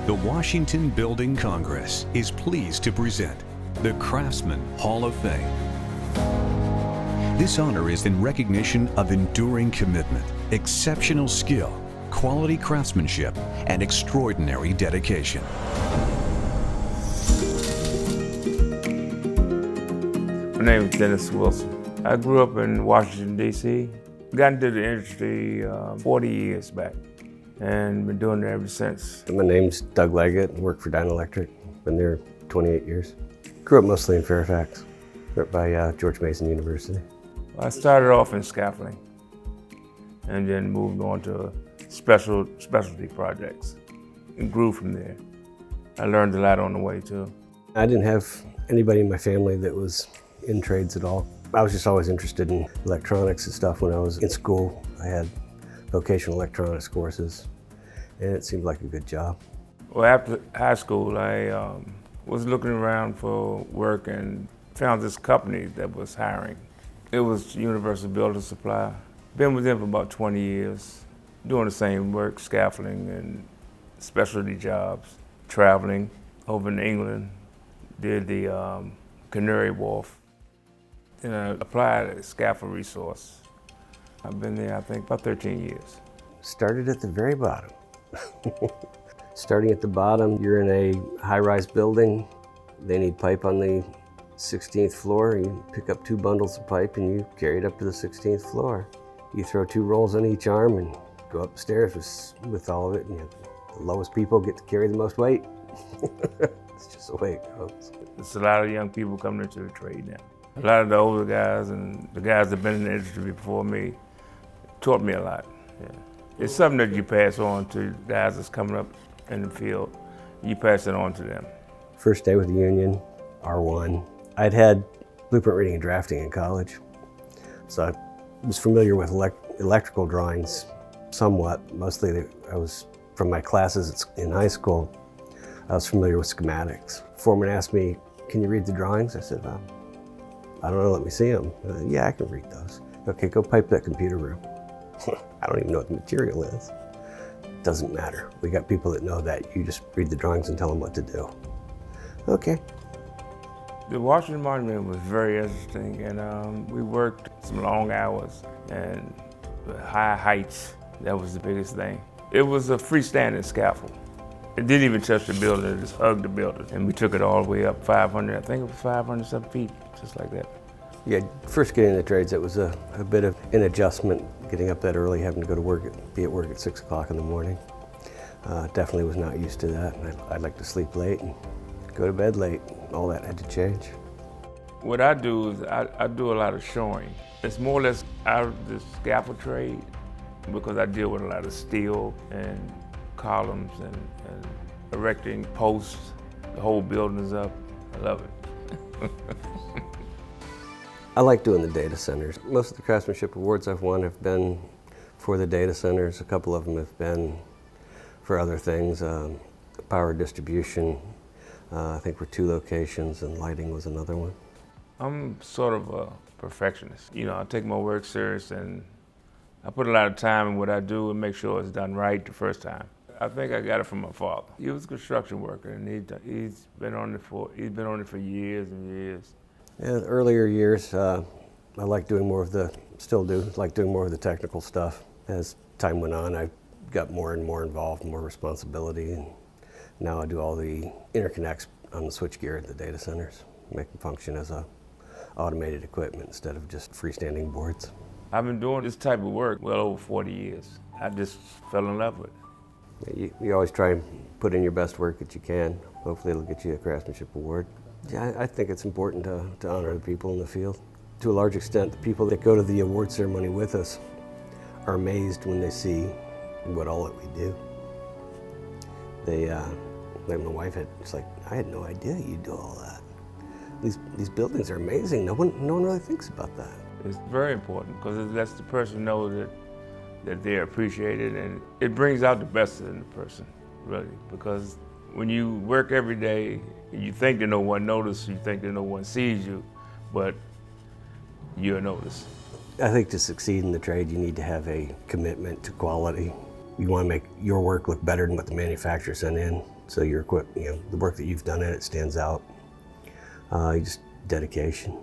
The Washington Building Congress is pleased to present the Craftsman Hall of Fame. This honor is in recognition of enduring commitment, exceptional skill, quality craftsmanship, and extraordinary dedication. My name is Dennis Wilson. I grew up in Washington, D.C. Got into the industry 40 years back and been doing it ever since. My name's Doug Leggat, work for Dyna Electric. Been there 28 years. Grew up mostly in Fairfax, right by George Mason University. I started off in scaffolding and then moved on to specialty projects and grew from there. I learned a lot on the way too. I didn't have anybody in my family that was in trades at all. I was just always interested in electronics and stuff. When I was in school, I had vocational electronics courses, and it seemed like a good job. Well, after high school, I was looking around for work and found this company that was hiring. It was Universal Building Supply. Been with them for about 20 years, doing the same work, scaffolding and specialty jobs, traveling over in England, did the Canary Wharf. Then I applied at Scaffold Resource. I've been there, I think, about 13 years. Started at the very bottom. Starting at the bottom, you're in a high-rise building. They need pipe on the 16th floor. You pick up 2 bundles of pipe and you carry it up to the 16th floor. You throw 2 rolls on each arm and go up the stairs with all of it. And the lowest people get to carry the most weight. It's just the way it goes. There's a lot of young people coming into the trade now. A lot of the older guys and the guys that have been in the industry before me taught me a lot. Yeah. It's something that you pass on to guys that's coming up in the field. You pass it on to them. First day with the union, R1. I'd had blueprint reading and drafting in college, so I was familiar with electrical drawings somewhat. Mostly I was from my classes in high school. I was familiar with schematics. Foreman asked me, "Can you read the drawings?" I said, "I don't know, let me see them." "Yeah, I can read those." "Okay, go pipe that computer room." I don't even know what the material is. Doesn't matter. We got people that know that. You just read the drawings and tell them what to do. Okay. The Washington Monument was very interesting, and we worked some long hours and high heights. That was the biggest thing. It was a freestanding scaffold. It didn't even touch the building, it just hugged the building. And we took it all the way up 500, I think it was 500-something feet, just like that. Yeah, first getting in the trades, it was a bit of an adjustment, getting up that early, having to go to work, be at work at 6 o'clock in the morning. Definitely was not used to that, and I'd like to sleep late and go to bed late. All that had to change. What I do is I do a lot of showing. It's more or less out of the scaffold trade because I deal with a lot of steel and columns and erecting posts. The whole building is up. I love it. I like doing the data centers. Most of the craftsmanship awards I've won have been for the data centers. A couple of them have been for other things. Power distribution, I think were 2 locations, and lighting was another one. I'm sort of a perfectionist. You know, I take my work serious and I put a lot of time in what I do and make sure it's done right the first time. I think I got it from my father. He was a construction worker, and he's been on it for years and years. Yeah, the earlier years, I like doing more of still do like doing more of the technical stuff. As time went on, I got more and more involved, more responsibility, and now I do all the interconnects on the switchgear at the data centers, make them function as automated equipment instead of just freestanding boards. I've been doing this type of work well over 40 years. I just fell in love with it. You always try and put in your best work that you can. Hopefully it'll get you a Craftsmanship award. Yeah, I think it's important to honor the people in the field. To a large extent, the people that go to the award ceremony with us are amazed when they see what all that we do. Like my wife it's like, "I had no idea you do all that. These buildings are amazing. No one really thinks about that." It's very important because it lets the person know that they're appreciated, and it brings out the best in the person, really, because when you work every day, you think that no one notices, you think that no one sees you, but you're noticed. I think to succeed in the trade, you need to have a commitment to quality. You want to make your work look better than what the manufacturer sent in. So your the work that you've done in it stands out. Just dedication.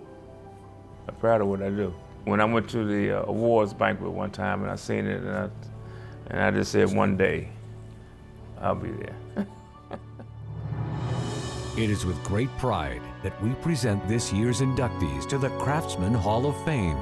I'm proud of what I do. When I went to the awards banquet one time and I seen it, and I just said, one day, I'll be there. It is with great pride that we present this year's inductees to the Craftsman Hall of Fame.